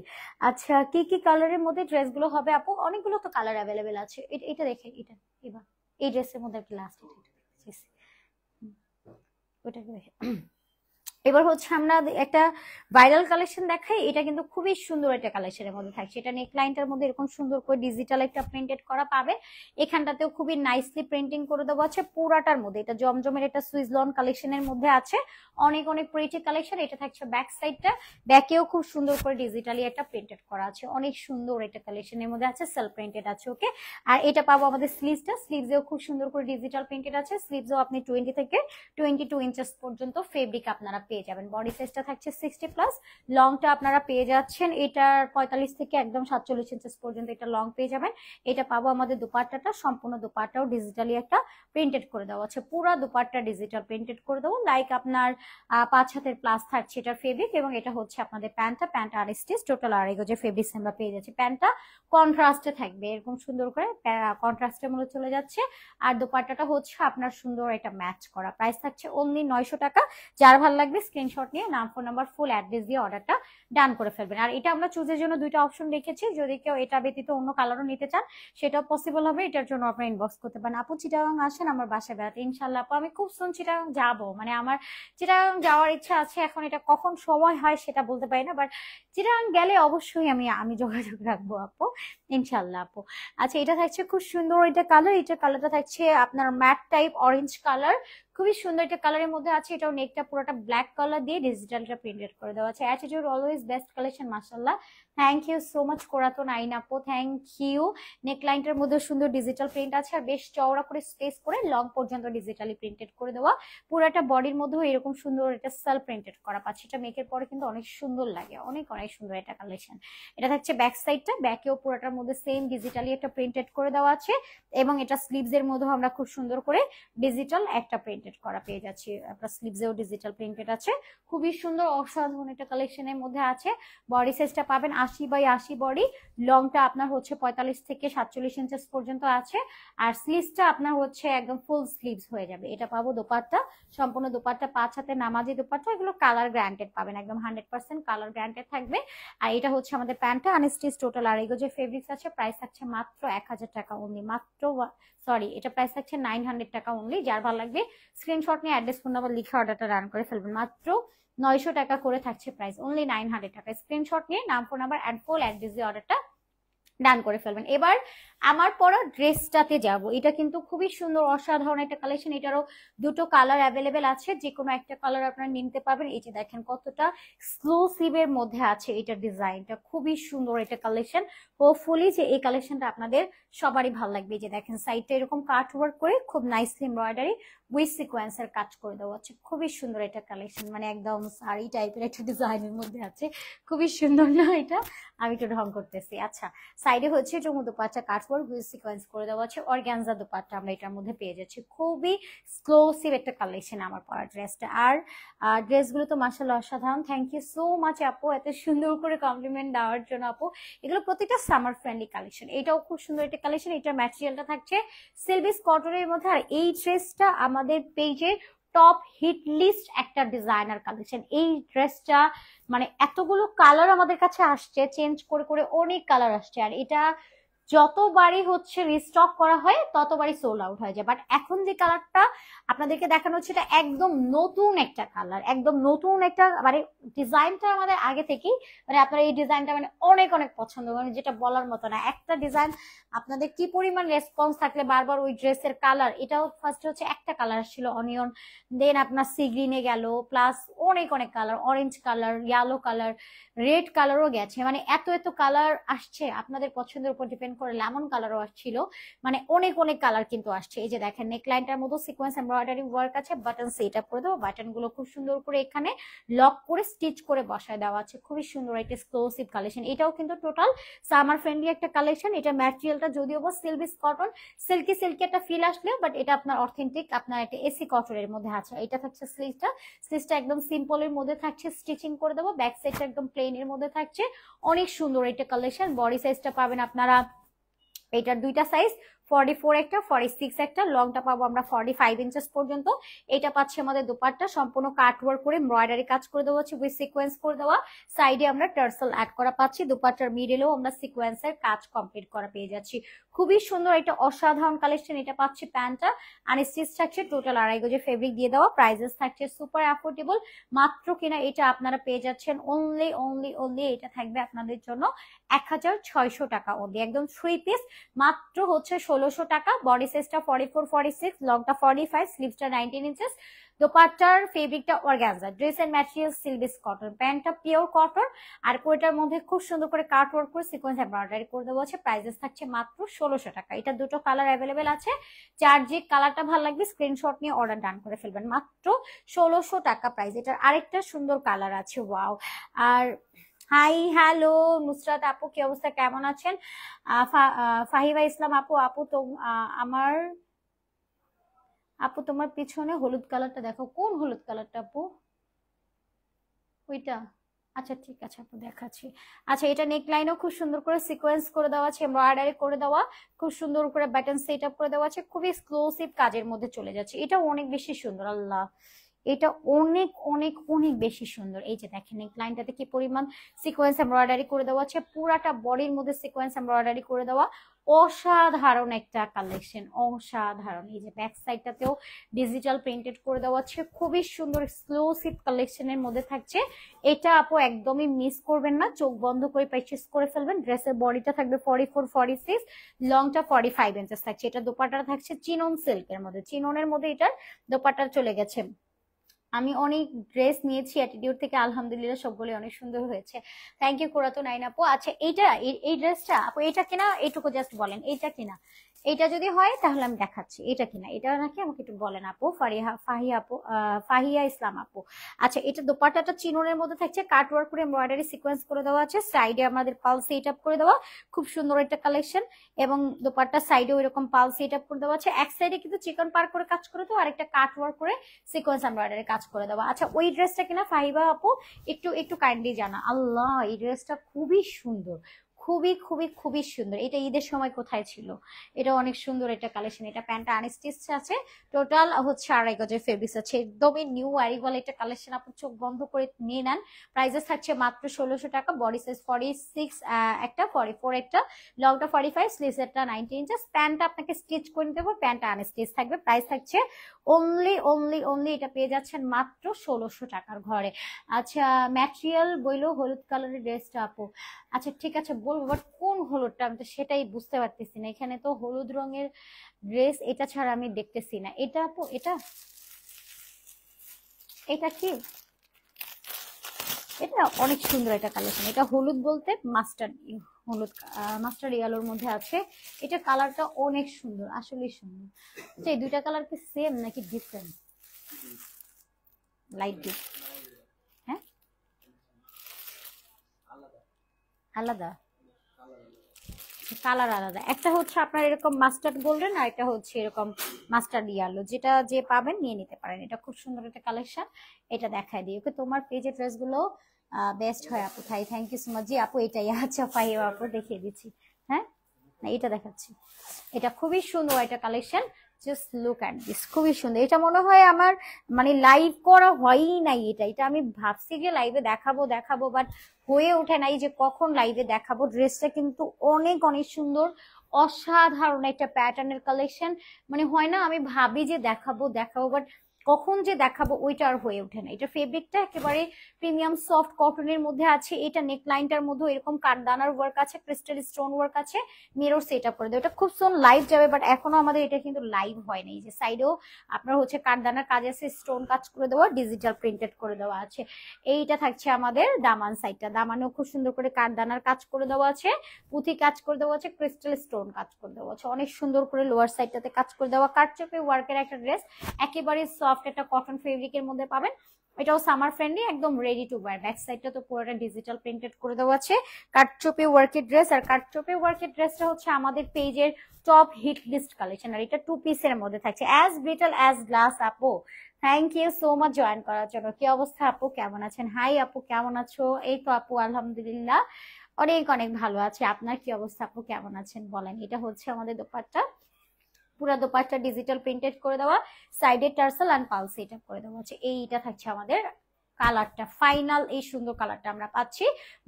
আচ্ছা, কি কি কালারের মধ্যে ড্রেসগুলো হবে আপু? অনেকগুলো তো কালার অ্যাভেলেবেল আছে। এটা দেখে, এটা এবার এই ড্রেসের মধ্যে আর কি লাস্ট এটা ওটা দেখে। এবার হচ্ছে আমরা একটা ভাইরাল কালেকশন দেখাই। এটা কিন্তু খুবই সুন্দর একটা কালেকশনের মধ্যে থাকছে। এটা নেক লাইনটার মধ্যে এরকম সুন্দর করে ডিজিটাল একটা প্রিন্টেড করা পাবে, এখানটাতেও খুবই নাইসলি প্রিন্টিং করে দেওয়া আছে পুরাটার মধ্যে। এটা জমজমের একটা সুইজলন কালেকশনের মধ্যে আছে, অনেক অনেক প্রিটি কালেকশন। এটা থাকছে ব্যাক সাইডটা, ব্যাকেও খুব সুন্দর করে ডিজিটালি একটা প্রিন্টেড করা আছে, অনেক সুন্দর এটা কালেকশনের মধ্যে আছে, সেলফ প্রিন্টেড আছে। ওকে, আর এটা পাবো আমাদের স্লিভসটা, স্লিভসেও খুব সুন্দর করে ডিজিটাল প্রিন্টেড আছে। স্লিভসও আপনি 20 থেকে 22 ইঞ্চেস পর্যন্ত ফেব্রিক আপনারা পেয়ে যাবেন। বডি সাইজটা থাকছে 60+, লংটা আপনারা পেয়ে যাচ্ছেন এটার 45 থেকে একদম 47 ইঞ্চেস পর্যন্ত এটা লং পেয়ে যাবেন। এটা পাবো আমাদের দুপাট্টাটা, সম্পূর্ণ দুপাট্টাও ডিজিটালি একটা প্রিন্টেড করে দেওয়া আছে, পুরো দুপাট্টা ডিজিটাল প্রিন্টেড করে দেবো। লাইক আপনার 5 হাতের প্লাস থাকছে এটার ফেব্রিক, এবং এটা হচ্ছে আপনাদের প্যান্ট আর স্টিচ, টোটাল 2.5 গজের ফেব্রিক্স আমরা পেয়ে যাচ্ছি। প্যান্টটা কন্ট্রাস্টে থাকবে, এরকম সুন্দর করে কন্ট্রাস্টের মধ্যে চলে যাচ্ছে। আর দুপাট্টাটা হচ্ছে আপনার সুন্দর এটা ম্যাচ করা। প্রাইস থাকছে অনলি 900 টাকা। যার ভালো লাগবে স্ক্রিনশট নিয়ে নাম, ফোন নাম্বার, ফুল অ্যাড্রেস দিয়ে অর্ডারটা ডান করে ফেলবেন। আর এটা আমরা চুজের জন্য দুইটা অপশন রেখেছি, যদি কেউ এটা ব্যতীত অন্য কালারও নিতে চান সেটাও পসিবল হবে। এটার জন্য আপনারা ইনবক্স করতে পারেন। আপু চিটাগাং আসেন আমার বাসায় বেড়াতে ইনশাল্লাহ। আপু আমি খুব শুন চিটাগাং যাবো, মানে আমার চিটাগাং যাওয়ার ইচ্ছা আছে, এখন এটা কখন সময় হয় সেটা বলতে পারি না, বাট চিটাগাং গেলে অবশ্যই আমি যোগাযোগ রাখবো আপু, ইনশাল্লাহ আপু। আচ্ছা, এটা থাকছে খুব সুন্দর এটা কালার, এটা কালারটা থাকছে আপনার ম্যাট টাইপ অরেঞ্জ কালার, খুবই সুন্দর একটা কালারের মধ্যে আছে। এটাও নেকটা পুরোটা ব্ল্যাক কালার দিয়ে ডিজিটালটা প্রিন্টেড করে দেওয়া আছে। অ্যাটিটিউড অলওয়েজ বেস্ট কালেকশন, মাশাআল্লাহ। থ্যাংক ইউ সো মাচ কোরাতো নাইন আপু, থ্যাংক ইউ। নেক লাইনটার মধ্যে সুন্দর ডিজিটাল প্রিন্ট আছে, আর বেশ চওড়া করে স্পেস করে লং পর্যন্ত ডিজিটালি প্রিন্টেড করে দেওয়া। পুরোটা বডির মধ্যেও এরকম সুন্দর এটা সেলফ প্রিন্টেড করা পাচ্ছে। এটা মেকের পরে কিন্তু অনেক সুন্দর লাগে, অনেক অনেক সুন্দর এটা কালেকশন। এটা থাকছে ব্যাক সাইডটা, ব্যাকেও পুরোটার মধ্যে সেম ডিজিটালি একটা প্রিন্টেড করে দেওয়া আছে, এবং এটা স্লিভস এর মধ্যেও আমরা খুব সুন্দর করে ডিজিটাল একটা প্রিন্টেড করা পেয়ে যাচ্ছি। আপনার স্লিভসেও ডিজিটাল প্রিন্টেড আছে, খুবই সুন্দর অসাধারণ একটা কালেকশনের মধ্যে আছে। বডি সাইজটা পাবেন 80x80 বডি, লংটা আপনার হচ্ছে 45 থেকে 47 ইঞ্চেস পর্যন্ত আছে, আর স্লিভসটা আপনার হচ্ছে একদম ফুল স্লিভস হয়ে যাবে। এটা পাবো দোপাট্টা, সম্পূর্ণ দোপাট্টা 5 হাতে নামাজি দোপাট্টা, এগুলো কালার গ্যারান্টেড পাবেন, একদম 100% কালার গ্যারান্টেড থাকবে। আর এটা হচ্ছে আমাদের প্যান্টটা আনস্টিচ, টোটাল 2.5 গজের ফেব্রিক্স আছে। প্রাইস থাকছে মাত্র 1000 টাকা অনলি, মাত্র সরি এটা প্রাইস থাকছে 900 টাকা অনলি। যার ভালো লাগবে স্ক্রিনশট নিয়ে অ্যাড্রেস, ফোন নাম্বার লিখে অর্ডারটা রান করে ফেলবেন। মাত্র 900 টাকা করে থাকছে প্রাইস, অনলি 900 টাকা। স্ক্রিনশট নিয়ে নাম, phone number and full address দিয়ে অর্ডারটা ডান করে ফেলবেন। এবার আমার পরা ড্রেসটাতে যাব। এটা কিন্তু খুবই সুন্দর অসাধারণ একটা কালেকশন, এটারও দুটো কালার অ্যাভেলেবেল আছে, যে কোনো একটা কালার আপনারা নিতে পারবেন। এই যে দেখেন কতটা এক্সক্লুসিভের মধ্যে আছে এটা, ডিজাইনটা খুবই সুন্দর এটা কালেকশন। হোপফুলি যে এই কালেকশনটা আপনাদের সবারই ভালো লাগবে। এই যে দেখেন সাইডটা এরকম কাট ওয়ার্ক করে খুব নাইসলি এমব্রয়ডারি উইথ সিকোয়েন্সের কাজ করে দেওয়া আছে, খুবই সুন্দর এটা কালেকশন, মানে একদম শাড়ি টাইপের একটা ডিজাইনের মধ্যে আছে, খুবই সুন্দর না এটা? আমি একটু ঢং করতেছি। আচ্ছা, সাইডে হচ্ছে চুমু দুপাট্টা কাটওয়ার্ক উইথ সিকোয়েন্স করে দেওয়া আছে, অর্গানজা দুপাট্টা আমরা এটার মধ্যে পেয়ে যাচ্ছি। খুবই এক্সক্লুসিভ একটা কালেকশন আমার পরা ড্রেসটা। আর ড্রেসগুলো তো মাশাআল্লাহ অসাধারণ। থ্যাংক ইউ সো মাচ আপু এত সুন্দর করে কমপ্লিমেন্ট দেওয়ার জন্য আপু। এগুলো প্রতিটা সামার ফ্রেন্ডলি কালেকশন। এটাও খুব সুন্দর একটা কালেকশন, এটার ম্যাটেরিয়ালটা থাকছে সিল্ভিস কটনের মধ্যে। আর এই ড্রেসটা আমাদের পেজে টপ হিট লিস্ট একটা ডিজাইনার কালেকশন। এই ড্রেসটা মানে এতগুলো কালার আমাদের কাছে আসছে, চেঞ্জ করে করে অনেক কালার আসছে, আর এটা যতবারই হচ্ছে রিস্টক করা হয় ততবারই সোল্ড আউট হয়ে যায়। বাট এখন যে কালারটা আপনাদেরকে দেখানো হচ্ছে এটা একদম নতুন একটা কালার, একদম নতুন একটা, মানে ডিজাইনটা আমাদের আগে থেকেই, মানে আপনারা এই ডিজাইনটা মানে অনেক অনেক পছন্দ করেন, যেটা বলার মতো না। একটা ডিজাইন আপনাদের কি পরিমাণ রেসপন্স থাকলে বারবার ওই ড্রেসের কালার, এটাও ফার্স্ট হচ্ছে একটা কালার ছিল অনিয়ন, দেন আপনার সি গ্রিনে গেল, প্লাস অনেক অনেক colour, orange colour, yellow colour, red কালারও গেছে, মানে এত এত কালার আসছে। আপনাদের পছন্দের উপর ডিপেন্ড করে লেমন কালারও আসছিল, মানে অনেক অনেক কালার কিন্তু আসছে। এই যে দেখেন নেকলাইনটার মতো সিকোয়েন্স এমব্রয়ডারি ওয়ার্ক আছে, বাটন সেট আপ করে দেবো, বাটন গুলো খুব সুন্দর করে এখানে লক করে স্টিচ করে বসায় দেওয়া আছে। খুবই সুন্দর একটা এক্সক্লুসিভ কালেকশন, এটাও কিন্তু টোটাল সামার ফ্রেন্ডলি একটা কালেকশন। এটা ম্যাটেরিয়ালটা যদিও বা সিল্ক কটন, সিল্কি সিল্কি একটা ফিল আসলেও বাট এটা আপনার অথেন্টিক আপনার একটা এসি কটনের মধ্যে আছে। এটা থাকছে স্লিভটা একদম সিম্পলের মধ্যে থাকছে, স্টিচিং করে দেবো, ব্যাক সাইডটা একদম প্লেন এর মধ্যে থাকছে। অনেক সুন্দর একটা কালেকশন। বডি সাইজটা পাবেন আপনারা, এটার দুইটা সাইজ 44 একটা 46 একটা, লংটা পাবো আমরা 45 ইঞ্চেস পর্যন্ত। এটা পাচ্ছি আমাদের দোপাট্টা সম্পূর্ণ কাট ওয়ার্ক করে এমব্রয়ডারি কাজ করে দেওয়া আছে উইথ সিকোয়েন্স করে দেওয়া, সাইডে আমরা টার্সেল অ্যাড করা পাচ্ছি, দোপাট্টার মিডলেও আমরা সিকোয়েন্সের কাজ কমপ্লিট করা পেয়ে যাচ্ছি। খুবই সুন্দর একটা অসাধারণ কালেকশন। এটা পাচ্ছি প্যান্টটা আনস্টিচ থাকছে, টোটাল 2.5 গজের ফেব্রিক দিয়ে দেওয়া, প্রাইসেস থাকছে সুপার অ্যাফোর্ডেবল। মাত্র কিনা এটা আপনারা পেয়ে যাচ্ছেন অনলি এটা থাকবে আপনাদের জন্য 1600 টাকা অনলি, একদম 3 পিস মাত্র হচ্ছে 1600 টাকা। বডি সাইজটা 44 46, লংটা 45, স্লিভসটা 19 ইঞ্চেস, দোপাট্টার ফেব্রিকটা organza, dress and material silk cotton, প্যান্টটা পিওর কটন, আর কোটার মধ্যে খুব সুন্দর করে কাট ওয়ার্ক করে সিকোয়েন্স এমব্রয়ডারি করে দেওয়া আছে। প্রাইসেস থাকছে মাত্র 1600 টাকা। এটা দুটো কালার অ্যাভেলেবেল আছে, যার যে কালারটা ভালো লাগবে স্ক্রিনশট নিয়ে অর্ডার ডান করে ফেলবেন। মাত্র 1600 টাকা প্রাইস। এটার আরেকটা সুন্দর কালার আছে, ওয়াও। আর হাই হ্যালো নুসরাত আপু, কি অবস্থা, কেমন আছেন? ফাহিবা ইসলাম আপু, তো আমার আপু তোমার পিছনে হলুদ কালারটা দেখো, কোন হলুদ কালারটা আপু? ওইটা? আচ্ছা ঠিক আছে আপু দেখাচ্ছি। আচ্ছা এটা নেক লাইনও খুব সুন্দর করে সিকোয়েন্স করে দেওয়া আছে, এমব্রয়ডারি করে দেওয়া, খুব সুন্দর করে বাটন সেট আপ করে দেওয়া আছে, খুবই এক্সক্লুসিভ কাজের মধ্যে চলে যাচ্ছে। এটা অনেক বেশি সুন্দর, আল্লাহ এটা অনেক অনেক অনেক বেশি সুন্দর। এই যে দেখেন নেক লাইনটাতে কি পরিমাণ সিকোয়েন্স এমব্রয়ডারি করে দেওয়া আছে, পুরাটা বডির মধ্যে সিকোয়েন্স এমব্রয়ডারি করে দেওয়া, অসাধারণ একটা কালেকশন, অসাধারণ। এই যে ব্যাক সাইডটাতেও ডিজিটাল প্রিন্টেড করে দেওয়া আছে, খুবই সুন্দর এক্সক্লুসিভ কালেকশনের মধ্যে থাকছে। এটা আপু একদমই মিস করবেন না, চোখ বন্ধ করে পারচেজ করে ফেলবেন। ড্রেসের বডিটা থাকবে 44 46, লংটা 45 ইঞ্চেস থাকছে। এটা দোপাট্টা থাকছে চিনন সিল্কের মধ্যে, চিননের মধ্যে এটার দোপাট্টা চলে গেছে। আমি অনেক ড্রেস নিয়েছি অ্যাটিটিউড থেকে, আলহামদুলিল্লাহ সবগুলো অনেক সুন্দর হয়েছে। থ্যাংক ইউ কোরাতো নাইন আপু। আচ্ছা এইটা এই ড্রেসটা আপু এটা কিনা, এইটুকু জাস্ট বলেন এইটা কিনা, এটা যদি হয় তাহলে আমি দেখাচ্ছি। এটা কিনা, এটা নাকি আমাকে একটু বলেন আপু। ফাহিয়া ইসলাম আপু। আচ্ছা এটা দোপাট্টাটা চিননের মধ্যে থাকছে, কাট ওয়ার্ক করে এমব্রয়ডারি সিকোয়েন্স করে দেওয়া আছে, সাইডে আমাদের পাল সেট আপ করে দেওয়া, খুব সুন্দর একটা কালেকশন। এবং দোপাট্টা সাইডেও এরকম পাল সেট আপ করে দেওয়া আছে, এক সাইডে কিন্তু চিকন পার করে কাজ করে দেওয়া, আরেকটা কাট ওয়ার্ক করে সিকোয়েন্স এমব্রয়ডারি কাজ করে দেওয়া। আচ্ছা ওই ড্রেসটা কিনা ফাহিবা আপু, একটু একটু কাইন্ডলি জানা। আল্লাহ এই ড্রেসটা খুবই সুন্দর, খুবই খুবই খুবই সুন্দর। এটা ঈদের সময় কোথায় ছিল, এটা অনেক সুন্দর একটা কালেকশন। এটা প্যান্টটা আনস্টিচ আছে, টোটাল হচ্ছে 2.5 গজের ফেব্রিক্স আছে, একদমই নিউ অ্যারিভাল একটা কালেকশন। আপনি চোখ বন্ধ করে নিয়ে নেন। প্রাইসেস থাকছে মাত্র 1600 টাকা। বডি সাইজ 46 একটা, 44 একটা, লংটা 45, স্লিভস একটা 90 ইঞ্চেস। প্যান্টটা আপনাকে স্টিচ করে নিতে হবে, প্যান্টটা আনস্টিচ থাকবে। প্রাইস থাকছে অনলি এটা পেয়ে যাচ্ছেন মাত্র 1600 টাকার ঘরে। আচ্ছা ম্যাটেরিয়াল বইলো হলুদ কালারের ড্রেসটা আপু। আচ্ছা ঠিক আছে বলবো, বাট কোন হলুদটা আমি তো সেটাই বুঝতে পারতেছি না। এখানে তো হলুদ রঙের ড্রেস এটা ছাড়া আমি দেখতেছি না। এটা আপু এটা এটা কি, এটা অনেক সুন্দর একটা কালেকশন। এটা হলুদ বলতে মাস্টার্ড হলুদ, মাস্টার্ড ইয়েলোর মধ্যে আছে। এটা কালারটা অনেক সুন্দর, আসলেই সুন্দর। আচ্ছা এই দুইটা কালার কি সেম নাকি ডিফারেন্ট? লাইট ডিপ, হ্যাঁ আলাদা, কালার আলাদা। একটা হচ্ছে আপনার এরকম মাস্টার্ড গোল্ডেন, আর একটা হচ্ছে এরকম মাস্টার্ড ইয়েলো। যেটা যে পাবেন নিয়ে নিতে পারেন। এটা খুব সুন্দর একটা কালেকশন, এটা দেখায় দিই। ওকে তোমার পেজের ড্রেসগুলো বেস্ট হয় আপু, তাই থ্যাংক ইউ সো মাচ। জি আপু এটাই, আচ্ছা ফাহিমা আপু দেখিয়ে দিচ্ছি। হ্যাঁ না এটা দেখাচ্ছি, এটা খুবই সুন্দর একটা collection. Just look at this, খুবই সুন্দর। এটা মনে হয় আমার মানে লাইভ করা হয়ই নাই। এটা আমি ভাবছি যে লাইভে দেখাবো বাট হয়ে ওঠে নাই যে কখন লাইভে দেখাবো। ড্রেসটা কিন্তু অনেক অনেক সুন্দর, অসাধারণ একটা প্যাটার্নের কালেকশন। মানে হয় না আমি ভাবি যে দেখাবো বাট কখন যে দেখাবো ওইটা আর হয়ে ওঠে না। এটা ফেব্রিকটা একেবারে প্রিমিয়াম সফট কটনের মধ্যে আছে। এটা নেক লাইনটার মধ্যে এরকম কাঠদানার ওয়ার্ক আছে, ক্রিস্টাল স্টোন ওয়ার্ক আছে, মিরর সেট আপ করে দেয়। এটা খুব সোন লাইভ যাবে, বাট এখনো আমাদের এটা কিন্তু লাইভ হয় না। এই যে সাইডেও আপনার হচ্ছে কাঠদানার কাজ আছে, স্টোন কাজ করে দেওয়া, ডিজিটাল প্রিন্টেড করে দেওয়া আছে। এইটা থাকছে আমাদের দামান সাইডটা, দামানেও খুব সুন্দর করে কাঠদানার কাজ করে দেওয়া আছে, পুঁথি কাজ করে দেওয়া আছে, ক্রিস্টাল স্টোন কাজ করে দেওয়া আছে, অনেক সুন্দর করে লোয়ার সাইডটাতে কাজ করে দেওয়া। কাটচুপি ওয়ার্কের একটা ড্রেস, একেবারে সফট একটা কটন ফেব্রিকের মধ্যে পাবেন। এটাও সামার ফ্রেন্ডলি, একদম রেডি টু ওয়্যার। ব্যাক সাইডটা তো পুরোটা ডিজিটাল প্রিন্টেড করে দেওয়া আছে, কাটচুপি ওয়ার্কের ড্রেস। আর কাটচুপি ওয়ার্কের ড্রেসটা হচ্ছে আমাদের পেজের টপ হিট লিস্ট কালেকশন। আর এটা 2 পিসের মধ্যে থাকছে, অ্যাজ ব্রিটল অ্যাজ গ্লাস। আপু thank you so much join করার জন্য। কি অবস্থা আপু, কেমন আছেন? হাই আপু, কেমন আছো? এই তো আপু আলহামদুলিল্লাহ অনেক অনেক ভালো আছে। আপনার কি অবস্থা আপু, কেমন আছেন বলেন? এটা হচ্ছে আমাদের দোপাট্টা, পুরো দোপাট্টা ডিজিটাল প্রিন্টেড করে দেওয়া, সাইডে টার্সেল এন্ড পালস এটা করে দেওয়া আছে। এইটা থাকছে আমাদের কালারটা, ফাইনাল এই সুন্দর কালারটা আমরা পাচ্ছি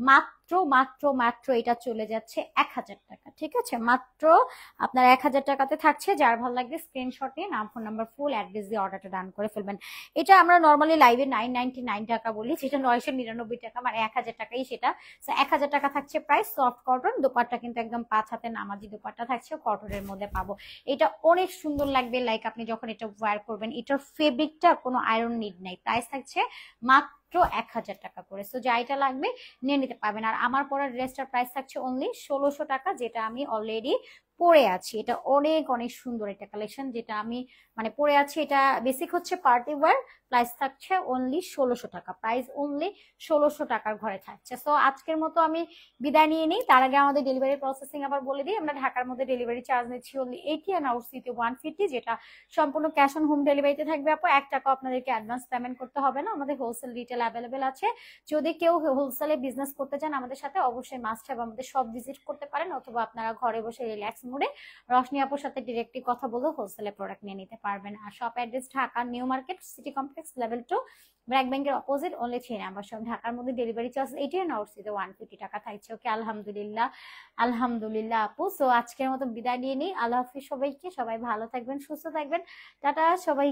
মাত্র মাত্র মাত্র এটা চলে যাচ্ছে 1000 টাকা। ঠিক আছে, মাত্র আপনার 1000 টাকাতে থাকছে। যার ভালো লাগবে স্ক্রিনশট নিয়ে নাম, ফোন নাম্বার, ফুল অ্যাড্রেস দিয়ে অর্ডারটা ডান করে ফেলবেন। এটা আমরা নর্মালি লাইভে 999 টাকা বলি, যেটা 999 টাকা, মানে 1000 টাকাই সেটা। 1000 টাকা থাকছে প্রাইস। সফট কটন দোপাট্টা কিন্তু একদম 5 হাতে নামাজি দোপাট্টা থাকছে, কটনের মধ্যে পাবো। এটা অনেক সুন্দর লাগবে, লাইক আপনি যখন এটা ওয়্যার করবেন। এটার ফেব্রিকটা কোনো আয়রন নিড নাই। প্রাইস থাকছে মাত্র 1000 টাকা করে। সো যা এটা লাগবে নিয়ে নিতে পারবেন। আর আমার পরা ড্রেসটার প্রাইস থাকছে অনলি 1600 টাকা, যেটা আমি অলরেডি পরে আছি। এটা অনেক অনেক সুন্দর একটা কালেকশন, যেটা আমি মানে পরে আছি। এটা বেসিক হচ্ছে পার্টি ওয়্যার, প্রাইস থাকছে অনলি 1600 টাকা। প্রাইস অনলি 1600 টাকার ঘরে থাকছে। সো আজকের মতো আমি বিদায় নিয়ে নিই। তার আগে আমাদের ডেলিভারি প্রসেসিং আবার বলে দিই। আমরা ঢাকার মধ্যে ডেলিভারি চার্জ নিচ্ছি অনলি 80 and আউটসিতে 150, যেটা সম্পূর্ণ ক্যাশ অন হোম ডেলিভারিতে থাকবে। আপু 1 টাকা আপনাদেরকে অ্যাডভান্স পেমেন্ট করতে হবে না। আমাদের হোলসেল রিটেল অ্যাভেলেবেল আছে। যদি কেউ হোলসেলে বিজনেস করতে চান আমাদের সাথে, অবশ্যই মাস্ট হ্যাভ আমাদের সব ভিজিট করতে পারেন, অথবা আপনারা ঘরে বসে রিল্যাক্স মোডে রশনি আপুর সাথে ডিরেক্টলি কথা বলে হোলসেলে প্রোডাক্ট নিয়ে নিতে পারবেন। আর shop address Dhaka new market city complex level 2, BRAC ব্যাংকের অপোজিট, অনলি 3 নাম্বার শপ। ঢাকার মধ্যে ডেলিভারি চার্জ 80 and আউটসিতে 150 টাকা থাকছে। ওকে, আলহামদুলিল্লাহ আলহামদুলিল্লাহ আপু। সো আজকের মতো বিদায় নিয়ে নিই। আল্লাহ হাফিজ সবাইকে, সবাই ভালো থাকবেন, সুস্থ থাকবেন, টাটা সবাই।